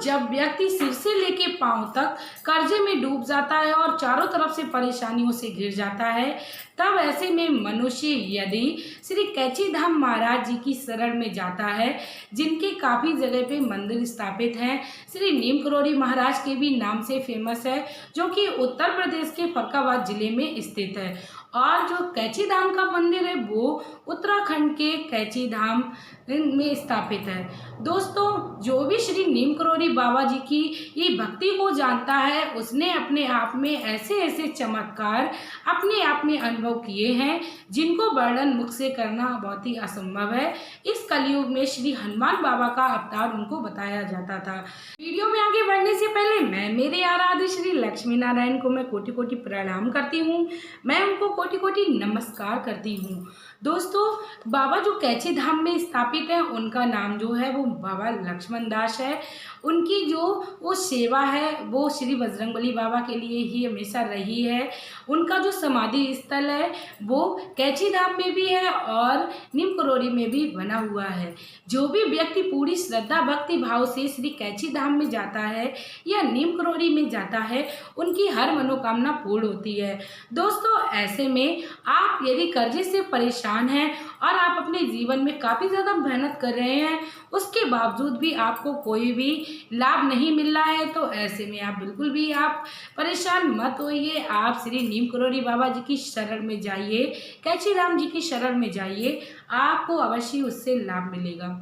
जब व्यक्ति सिर से लेके पांव तक कर्जे में डूब जाता है और चारों तरफ से परेशानियों से घिर जाता है, तब ऐसे में मनुष्य यदि श्री कैची धाम महाराज जी की शरण में जाता है, जिनके काफ़ी जगह पे मंदिर स्थापित हैं, श्री नीम करोड़ी महाराज के भी नाम से फेमस है, जो कि उत्तर प्रदेश के फर्रुखाबाद जिले में स्थित है। और जो कैची धाम का मंदिर है वो उत्तराखंड के कैची धाम में स्थापित है। दोस्तों, जो भी श्री नीम करोड़ी बाबा जी की ये भक्ति को जानता है, उसने अपने आप में ऐसे ऐसे चमत्कार अपने आप में अनुभव किए हैं जिनको वर्णन मुख से करना बहुत ही असंभव है। इस कलयुग में श्री हनुमान बाबा का अवतार उनको बताया जाता था। वीडियो में आगे बढ़ने से पहले मैं मेरे आराध्य श्री लक्ष्मी नारायण को मैं कोटि कोटि प्रणाम करती हूँ, मैं उनको कोटि कोटि नमस्कार करती हूँ। दोस्तों, बाबा जो कैची धाम में स्थापित है उनका नाम जो है वो बाबा लक्ष्मण दास है। उनकी जो वो सेवा है वो श्री बजरंगबली बाबा के लिए ही हमेशा रही है। उनका जो समाधि स्थल है वो कैची धाम में भी है और नीम करोड़ी में भी बना हुआ है। जो भी व्यक्ति पूरी श्रद्धा भक्ति भाव से श्री कैची धाम में जाता है या नीम करोड़ी में जाता है, उनकी हर मनोकामना पूर्ण होती है। दोस्तों, ऐसे में आप यदि कर्जे से परेशान हैं और आप अपने जीवन में काफ़ी ज़्यादा मेहनत कर रहे हैं, उसके बावजूद भी आपको कोई भी लाभ नहीं मिल रहा है, तो ऐसे में आप बिल्कुल भी आप परेशान मत होइए। आप श्री नीम करोड़ी बाबा जी की शरण में जाइए, कैची राम जी की शरण में जाइए, आपको अवश्य उससे लाभ मिलेगा।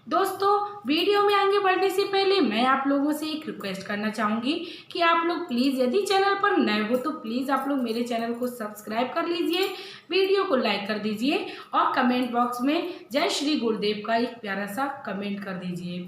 दोस्तों, वीडियो में आगे बढ़ने से पहले मैं आप लोगों से एक रिक्वेस्ट करना चाहूँगी कि आप लोग प्लीज़ यदि चैनल पर नए हो तो प्लीज़ आप लोग मेरे चैनल को सब्सक्राइब कर लीजिए, वीडियो को लाइक कर दीजिए और कमेंट बॉक्स में जय श्री गुरुदेव का एक प्यारा सा कमेंट कर दीजिए।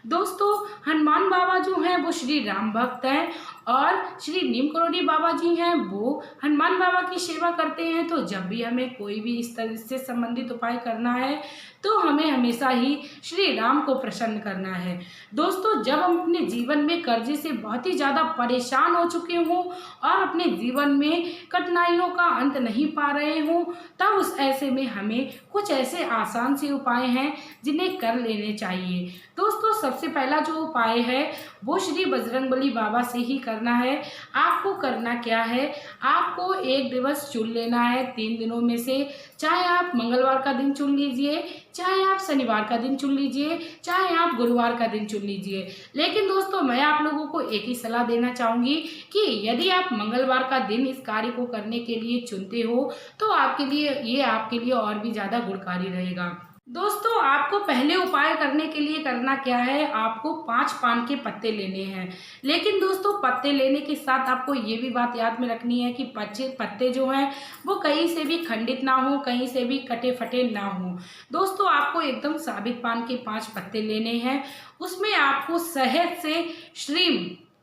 दोस्तों, हनुमान बाबा जो हैं वो श्री राम भक्त हैं और श्री नीम करोड़ी बाबा जी हैं वो हनुमान बाबा की सेवा करते हैं। तो जब भी हमें कोई भी इस तरह से संबंधित उपाय करना है तो हमें हमेशा ही श्री राम को प्रसन्न करना है। दोस्तों, जब हम अपने जीवन में कर्जे से बहुत ही ज़्यादा परेशान हो चुके हों और अपने जीवन में कठिनाइयों का अंत नहीं पा रहे हों, तब उस ऐसे में हमें कुछ ऐसे आसान से उपाय हैं जिन्हें कर लेने चाहिए। दोस्तों, सबसे पहला जो उपाय है वो श्री बजरंगबली बाबा से ही करना है। आपको करना क्या है, आपको एक दिवस चुन लेना है 3 दिनों में से, चाहे आप मंगलवार का दिन चुन लीजिए, चाहे आप शनिवार का दिन चुन लीजिए, चाहे आप गुरुवार का दिन चुन लीजिए। लेकिन दोस्तों, मैं आप लोगों को एक ही सलाह देना चाहूँगी कि यदि आप मंगलवार का दिन इस कार्य को करने के लिए चुनते हो तो आपके लिए और भी ज़्यादा गुणकारी रहेगा। दोस्तों, आपको पहले उपाय करने के लिए करना क्या है, आपको 5 पान के पत्ते लेने हैं। लेकिन दोस्तों, पत्ते लेने के साथ आपको ये भी बात याद में रखनी है कि पत्ते जो हैं वो कहीं से भी खंडित ना हो, कहीं से भी कटे फटे ना हो। दोस्तों, आपको एकदम साबित पान के 5 पत्ते लेने हैं। उसमें आपको शहद से श्री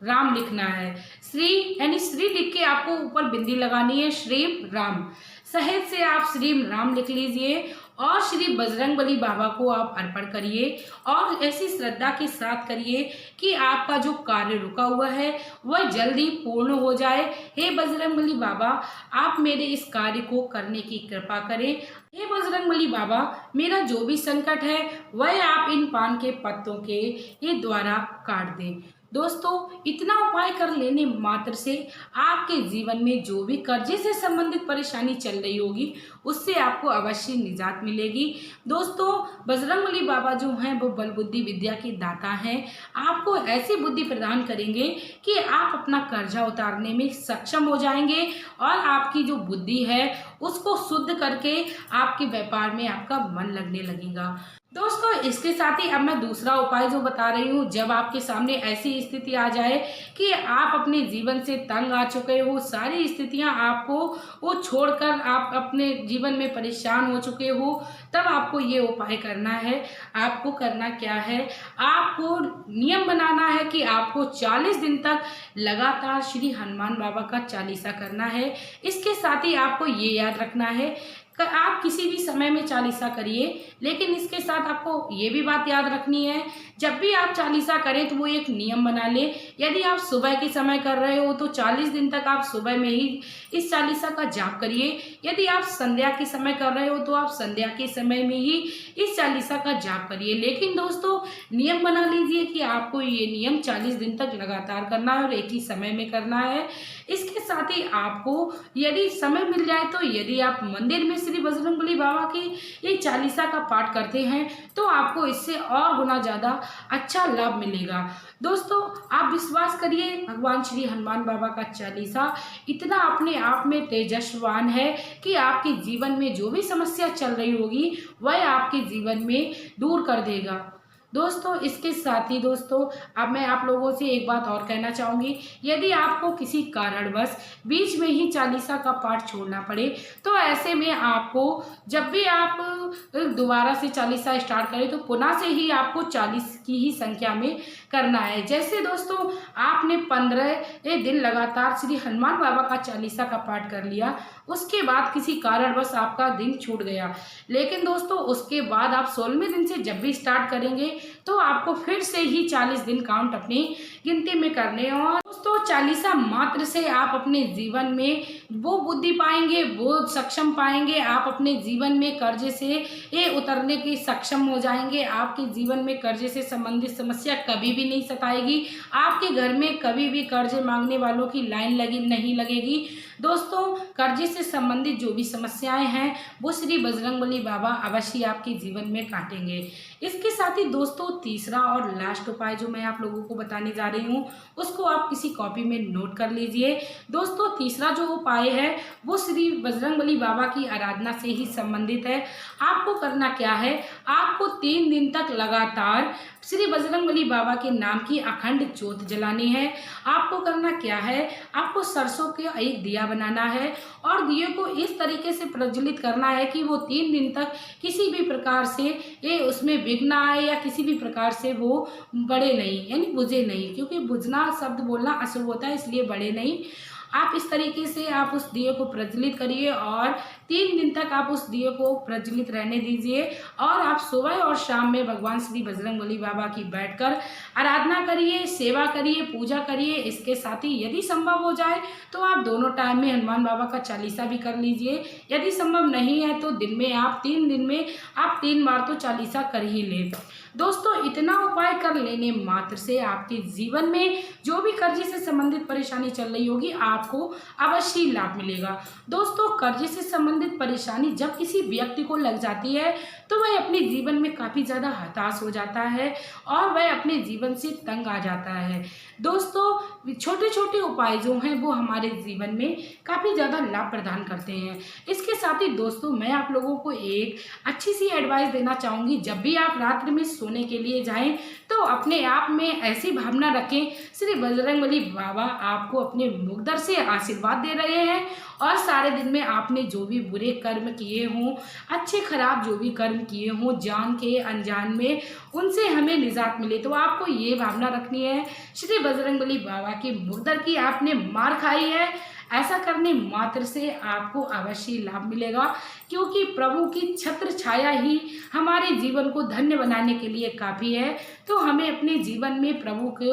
राम लिखना है। श्री यानी श्री लिख के आपको ऊपर बिंदी लगानी है, श्री राम। शहद से आप श्री राम लिख लीजिए और श्री बजरंगबली बाबा को आप अर्पण करिए और ऐसी श्रद्धा के साथ करिए कि आपका जो कार्य रुका हुआ है वह जल्दी पूर्ण हो जाए। हे बजरंगबली बाबा, आप मेरे इस कार्य को करने की कृपा करें। हे बजरंगबली बाबा, मेरा जो भी संकट है वह आप इन पान के पत्तों के द्वारा काट दें। दोस्तों, इतना उपाय कर लेने मात्र से आपके जीवन में जो भी कर्जे से संबंधित परेशानी चल रही होगी उससे आपको अवश्य निजात मिलेगी। दोस्तों, बजरंगबली बाबा जो हैं वो बल बुद्धि विद्या के दाता हैं। आपको ऐसी बुद्धि प्रदान करेंगे कि आप अपना कर्जा उतारने में सक्षम हो जाएंगे और आपकी जो बुद्धि है उसको शुद्ध करके आपके व्यापार में आपका मन लगने लगेगा। दोस्तों, इसके साथ ही अब मैं दूसरा उपाय जो बता रही हूँ, जब आपके सामने ऐसी स्थिति आ जाए कि आप अपने जीवन से तंग आ चुके हो, सारी स्थितियाँ आपको वो छोड़कर आप अपने जीवन में परेशान हो चुके हो, तब आपको ये उपाय करना है। आपको करना क्या है, आपको नियम बनाना है कि आपको 40 दिन तक लगातार श्री हनुमान बाबा का चालीसा करना है। इसके साथ ही आपको ये याद रखना है आप किसी भी समय में चालीसा करिए, लेकिन इसके साथ आपको ये भी बात याद रखनी है, जब भी आप चालीसा करें तो वो एक नियम बना ले। यदि आप सुबह के समय कर रहे हो तो 40 दिन तक आप सुबह में ही इस चालीसा का जाप करिए। यदि आप संध्या के समय कर रहे हो तो आप संध्या के समय में ही इस चालीसा का जाप करिए। लेकिन दोस्तों, नियम बना लीजिए कि आपको ये नियम 40 दिन तक लगातार करना है और एक ही समय में करना है। इसके साथ ही आपको यदि समय मिल जाए तो यदि आप मंदिर में श्री बजरंगबली बाबा की ये चालीसा का पाठ करते हैं तो आपको इससे और गुना ज़्यादा अच्छा लाभ मिलेगा। दोस्तों, आप विश्वास करिए, भगवान श्री हनुमान बाबा का चालीसा इतना अपने आप में तेजस्वान है कि आपके जीवन में जो भी समस्या चल रही होगी वह आपके जीवन में दूर कर देगा। दोस्तों, इसके साथ ही दोस्तों, अब मैं आप लोगों से एक बात और कहना चाहूँगी, यदि आपको किसी कारणवश बीच में ही चालीसा का पाठ छोड़ना पड़े तो ऐसे में आपको जब भी आप दोबारा से चालीसा स्टार्ट करें तो पुनः से ही आपको 40 की ही संख्या में करना है। जैसे दोस्तों, आपने 15 दिन लगातार श्री हनुमान बाबा का चालीसा का पाठ कर लिया, उसके बाद किसी कारणवश आपका दिन छूट गया, लेकिन दोस्तों उसके बाद आप 16वें दिन से जब भी स्टार्ट करेंगे तो आपको फिर से ही 40 दिन काउंट अपनी गिनती में करने। और दोस्तों, चालीसा मात्र से आप अपने जीवन में वो बुद्धि पाएंगे, वो सक्षम पाएंगे, आप अपने जीवन में कर्जे से ये उतरने के सक्षम हो जाएंगे। आपके जीवन में कर्जे से संबंधित समस्या कभी भी नहीं सताएगी, आपके घर में कभी भी कर्जे मांगने वालों की लाइन नहीं लगेगी। दोस्तों, कर्जे से संबंधित जो भी समस्याएं हैं वो श्री बजरंगबली बाबा अवश्य आपके जीवन में काटेंगे। इसके साथ ही दोस्तों, तीसरा और लास्ट उपाय जो मैं आप लोगों को बताने जा रही हूँ उसको आप किसी कॉपी में नोट कर लीजिए। दोस्तों, तीसरा जो उपाय है वो श्री बजरंगबली बाबा की आराधना से ही संबंधित है। आपको करना क्या है, आपको 3 दिन तक लगातार श्री बजरंगबली बाबा के नाम की अखंड ज्योत जलानी है। आपको करना क्या है, आपको सरसों का एक दिया बनाना है और दिए को इस तरीके से प्रज्वलित करना है कि वो 3 दिन तक किसी भी प्रकार से ये उसमें विघ्न आए या किसी भी प्रकार से वो बढ़े नहीं, यानी बुझे नहीं, क्योंकि बुझना शब्द बोलना अशुभ होता है, इसलिए बढ़े नहीं। आप इस तरीके से आप उस दिए को प्रज्वलित करिए और 3 दिन तक आप उस दिए को प्रज्वलित रहने दीजिए और आप सुबह और शाम में भगवान श्री बजरंगबली बाबा की बैठकर आराधना करिए, सेवा करिए, पूजा करिए। इसके साथ ही यदि संभव हो जाए तो आप दोनों टाइम में हनुमान बाबा का चालीसा भी कर लीजिए। यदि संभव नहीं है तो दिन में आप 3 दिन में आप 3 बार तो चालीसा कर ही लें। दोस्तों, इतना उपाय कर लेने मात्र से आपके जीवन में जो भी कर्जे से संबंधित परेशानी चल रही होगी आपको अवश्य लाभ मिलेगा। दोस्तों, कर्जे से संबंधित परेशानी जब किसी व्यक्ति को लग जाती है तो वह अपने जीवन में काफ़ी ज़्यादा हताश हो जाता है और वह अपने जीवन से तंग आ जाता है। दोस्तों, छोटे छोटे उपाय जो हैं वो हमारे जीवन में काफ़ी ज़्यादा लाभ प्रदान करते हैं। इसके साथ ही दोस्तों, मैं आप लोगों को एक अच्छी सी एडवाइस देना चाहूँगी, जब भी आप रात्रि में सोने के लिए जाएं तो अपने आप में ऐसी भावना रखें श्री बजरंगबली बाबा आपको अपने मुखदर से आशीर्वाद दे रहे हैं और सारे दिन में आपने जो भी बुरे कर्म किए हों, अच्छे खराब जो भी कर्म किए हों, जान के अनजान में, उनसे हमें निजात मिले। तो आपको ये भावना रखनी है श्री बजरंगबली बाबा की मुखदर की आपने मार खाई है, ऐसा करने मात्र से आपको अवश्य लाभ मिलेगा, क्योंकि प्रभु की छत्र छाया ही हमारे जीवन को धन्य बनाने के लिए काफ़ी है। तो हमें अपने जीवन में प्रभु के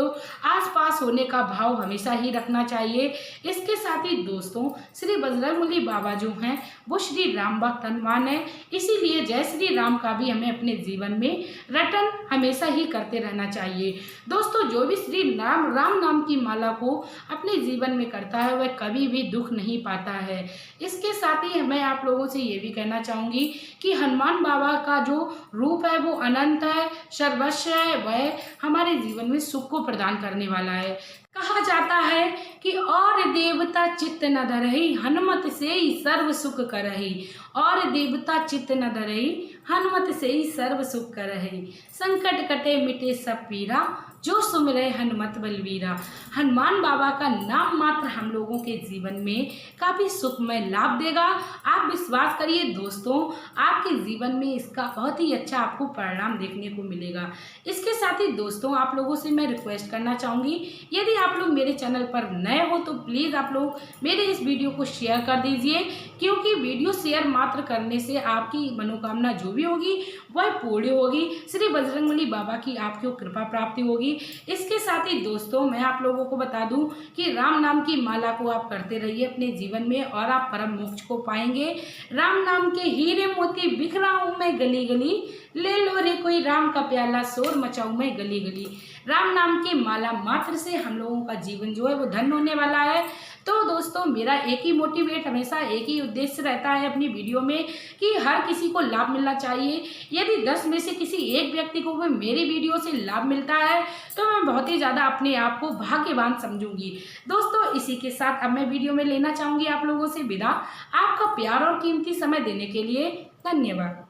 आसपास होने का भाव हमेशा ही रखना चाहिए। इसके साथ ही दोस्तों, श्री बजरंगबली बाबा जो हैं वो श्री राम भक्त हनुमान है, इसीलिए जय श्री राम का भी हमें अपने जीवन में रटन हमेशा ही करते रहना चाहिए। दोस्तों, जो भी श्री राम नाम की माला को अपने जीवन में करता है वह कभी भी दुख नहीं पाता है। इसके साथ ही मैं आप लोगों से ये भी कहना चाहूँगी कि हनुमान बाबा का जो रूप है वो अनंत है, सर्वस्व है, वह हमारे जीवन में सुख को प्रदान करने वाला है। कहा जाता है कि और देवता चित्त न धरहि हनुमत से ही सर्व सुख करहि, और देवता चित्त न धरहि हनुमत से ही सर्व सुख करहि, संकट कटे मिटे सब पीरा जो सुमिरै हनुमत बलवीरा। हनुमान बाबा का नाम मात्र हम लोगों के जीवन में काफ़ी सुखमय लाभ देगा। आप विश्वास करिए दोस्तों, आपके जीवन में इसका बहुत ही अच्छा आपको परिणाम देखने को मिलेगा। इसके साथ ही दोस्तों, आप लोगों से मैं रिक्वेस्ट करना चाहूँगी, यदि आप लोग मेरे चैनल पर नए हो तो प्लीज़ आप लोग मेरे इस वीडियो को शेयर कर दीजिए, क्योंकि वीडियो शेयर मात्र करने से आपकी मनोकामना जो भी होगी वह पूर्ण होगी। श्री बजरंगबली बाबा की आपको कृपा प्राप्ति होगी। इसके साथ ही दोस्तों, मैं आप लोगों को बता दूं कि राम नाम की माला को आप करते रहिए अपने जीवन में और आप परम मोक्ष को पाएंगे। राम नाम के हीरे मोती बिखराऊं मैं गली गली, ले लो रे कोई राम का प्याला, शोर मचाऊं मैं गली गली। राम नाम की माला मात्र से हम लोगों का जीवन जो है वो धन्य होने वाला है। तो दोस्तों, मेरा एक ही मोटिवेट, हमेशा एक ही उद्देश्य रहता है अपनी वीडियो में कि हर किसी को लाभ मिलना चाहिए। यदि 10 में से किसी एक व्यक्ति को भी मेरी वीडियो से लाभ मिलता है तो मैं बहुत ही ज़्यादा अपने आप को भाग्यवान समझूंगी। दोस्तों, इसी के साथ अब मैं वीडियो में लेना चाहूँगी आप लोगों से विदा। आपका प्यार और कीमती समय देने के लिए धन्यवाद।